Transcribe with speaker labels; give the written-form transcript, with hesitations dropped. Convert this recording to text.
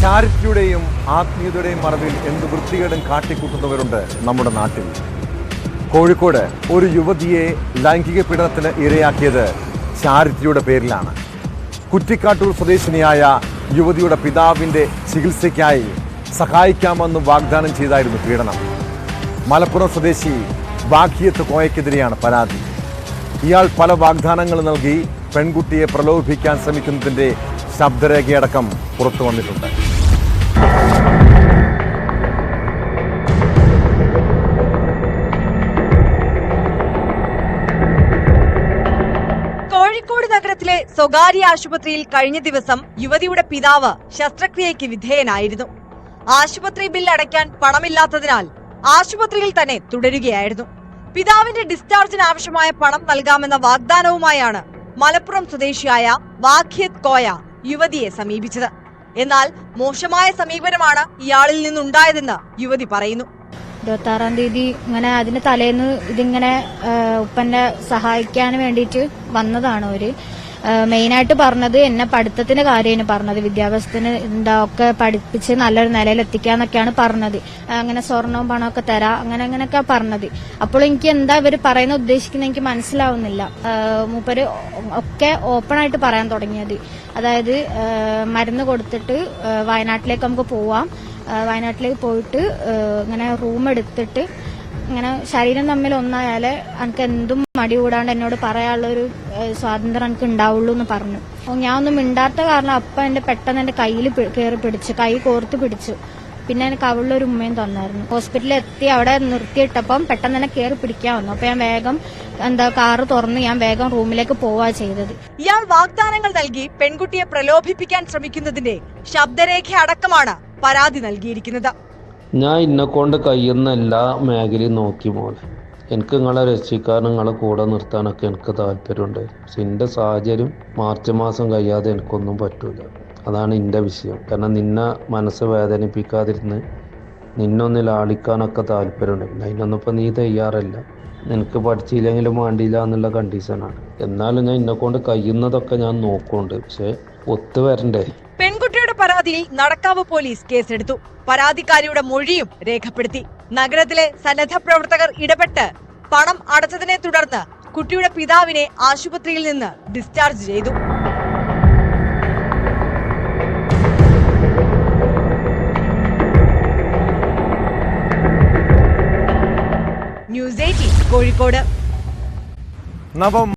Speaker 1: ചാരിറ്റിയുടെയും ആത്മീയതയുടെയും മറവിൽ എന്ത് വൃത്തികേടും കാട്ടിക്കൂട്ടുന്നവരുണ്ട് നമ്മുടെ നാട്ടിൽ. കോഴിക്കോട് ഒരു യുവതിയെ ലൈംഗിക പീഡനത്തിന് ഇരയാക്കിയത് ചാരിറ്റിയുടെ പേരിലാണ്. കുറ്റിക്കാട്ടൂർ സ്വദേശിനിയായ യുവതിയുടെ പിതാവിൻ്റെ ചികിത്സയ്ക്കായി സഹായിക്കാമെന്ന് വാഗ്ദാനം ചെയ്തായിരുന്നു പീഡനം. മലപ്പുറം സ്വദേശി വാഖിയത്ത് കോയക്കെതിരെയാണ് പരാതി. ഇയാൾ പല വാഗ്ദാനങ്ങൾ നൽകി പെൺകുട്ടിയെ പ്രലോഭിപ്പിക്കാൻ ശ്രമിക്കുന്നതിൻ്റെ ശബ്ദരേഖയടക്കം പുറത്തു വന്നിട്ടുണ്ട്.
Speaker 2: കോഴിക്കോട് നഗരത്തിലെ സ്വകാര്യ ആശുപത്രിയിൽ കഴിഞ്ഞ ദിവസം യുവതിയുടെ പിതാവ് ശസ്ത്രക്രിയയ്ക്ക് വിധേയനായിരുന്നു. ആശുപത്രി ബിൽ അടയ്ക്കാൻ പണമില്ലാത്തതിനാൽ ആശുപത്രിയിൽ തന്നെ തുടരുകയായിരുന്നു. പിതാവിന്റെ ഡിസ്ചാർജിന് ആവശ്യമായ പണം നൽകാമെന്ന വാഗ്ദാനവുമായാണ് മലപ്പുറം സ്വദേശിയായ വാഖിയത്ത് കോയ യുവതിയെ സമീപിച്ചത്. എന്നാൽ മോശമായ സമീപനമാണ് ഇയാളിൽ നിന്നുണ്ടായതെന്ന് യുവതി പറയുന്നു.
Speaker 3: 26-ാം തീയതി ഇങ്ങനെ അതിന് തലേന്ന് ഇതിങ്ങനെ ഉപ്പന്റെ സഹായിക്കാൻ വേണ്ടിയിട്ട് വന്നതാണ്. ഒരു മെയിനായിട്ട് പറഞ്ഞത് എന്നെ പഠിത്തത്തിന്റെ കാര്യമാണ് പറഞ്ഞത്. വിദ്യാഭ്യാസത്തിന് ഒക്കെ പഠിപ്പിച്ച് നല്ലൊരു നിലയിൽ എത്തിക്കാന്നൊക്കെയാണ് പറഞ്ഞത്. അങ്ങനെ സ്വർണവും പണമൊക്കെ തരാം അങ്ങനെയൊക്കെ പറഞ്ഞത്. അപ്പോൾ എനിക്ക് എന്താ ഇവർ പറയുന്ന ഉദ്ദേശിക്കുന്നത് എനിക്ക് മനസ്സിലാവുന്നില്ല. മൂപ്പര് ഒക്കെ ഓപ്പൺ ആയിട്ട് പറയാൻ തുടങ്ങിയത്, അതായത് മരുന്ന് കൊടുത്തിട്ട് വയനാട്ടിലേക്ക് നമുക്ക് പോവാം, വയനാട്ടിലേക്ക് പോയിട്ട് ഇങ്ങനെ റൂം എടുത്തിട്ട് ഇങ്ങനെ ശരീരം തമ്മിൽ ഒന്നായാലേ എനിക്ക് എന്തും മടി കൂടാണ്ട് എന്നോട് പറയാനുള്ളൊരു സ്വാതന്ത്ര്യം എനിക്ക് ഉണ്ടാവുള്ളൂ എന്ന് പറഞ്ഞു. ഞാൻ ഒന്നും മിണ്ടാത്ത കാരണം അപ്പ എന്റെ പെട്ടെന്ന് എന്റെ കയ്യിൽ കയറി പിടിച്ചു, കൈ കോർത്ത് പിടിച്ചു. പിന്നെ എനിക്ക് അവളുടെ ഉമ്മയും തന്നായിരുന്നു. ഹോസ്പിറ്റലിൽ എത്തി അവിടെ നിർത്തിയിട്ടപ്പം പെട്ടെന്ന് തന്നെ കയറി പിടിക്കാൻ വന്നു. അപ്പൊ ഞാൻ വേഗം കാറ് തുറന്ന് ഞാൻ വേഗം റൂമിലേക്ക് പോവാ ചെയ്തത്.
Speaker 2: ഇയാൾ വാഗ്ദാനങ്ങൾ നൽകി പെൺകുട്ടിയെ പ്രലോഭിപ്പിക്കാൻ ശ്രമിക്കുന്നതിന്റെ ശബ്ദരേഖ അടക്കമാണ് പരാതി നൽകിയിരിക്കുന്നത്.
Speaker 4: ഞാൻ ഇന്നെക്കൊണ്ട് കഴിയുന്ന എല്ലാ മേഖലയും നോക്കി മോളെ. എനിക്ക് നിങ്ങളെ രക്ഷിക്കാനും നിങ്ങളെ കൂടെ നിർത്താനൊക്കെ എനിക്ക് താല്പര്യമുണ്ട്. പക്ഷെ എൻ്റെ സാഹചര്യം മാർച്ച് മാസം കഴിയാതെ എനിക്കൊന്നും പറ്റൂല. അതാണ് എൻ്റെ വിഷയം. കാരണം നിന്നെ മനസ്സ് വേദനിപ്പിക്കാതിരുന്ന് നിന്നൊന്ന് ലാളിക്കാനൊക്കെ താല്പര്യമുണ്ട്. പിന്നെ അതിനൊന്നും ഇപ്പം നീ തയ്യാറല്ല. നിനക്ക് പഠിച്ചില്ലെങ്കിലും വേണ്ടിയില്ല എന്നുള്ള കണ്ടീഷനാണ്. എന്നാലും ഞാൻ ഇന്നെക്കൊണ്ട് കഴിയുന്നതൊക്കെ ഞാൻ നോക്കുന്നുണ്ട്. പക്ഷെ ഒത്തുവരണ്ടേ.
Speaker 2: പെൺകുട്ടിയുടെ പരാതിയിൽ നടക്കാവ് പോലീസ് കേസെടുത്തു. പരാതിക്കാരിയുടെ മൊഴിയും രേഖപ്പെടുത്തി. നഗരത്തിലെ സന്നദ്ധ പ്രവർത്തകർ ഇടപെട്ട് പണം അടച്ചതിനെ തുടർന്ന് കുട്ടിയുടെ പിതാവിനെ ആശുപത്രിയിൽ നിന്ന് ഡിസ്ചാർജ് ചെയ്തു. ന്യൂസ് 18 കോഴിക്കോട്.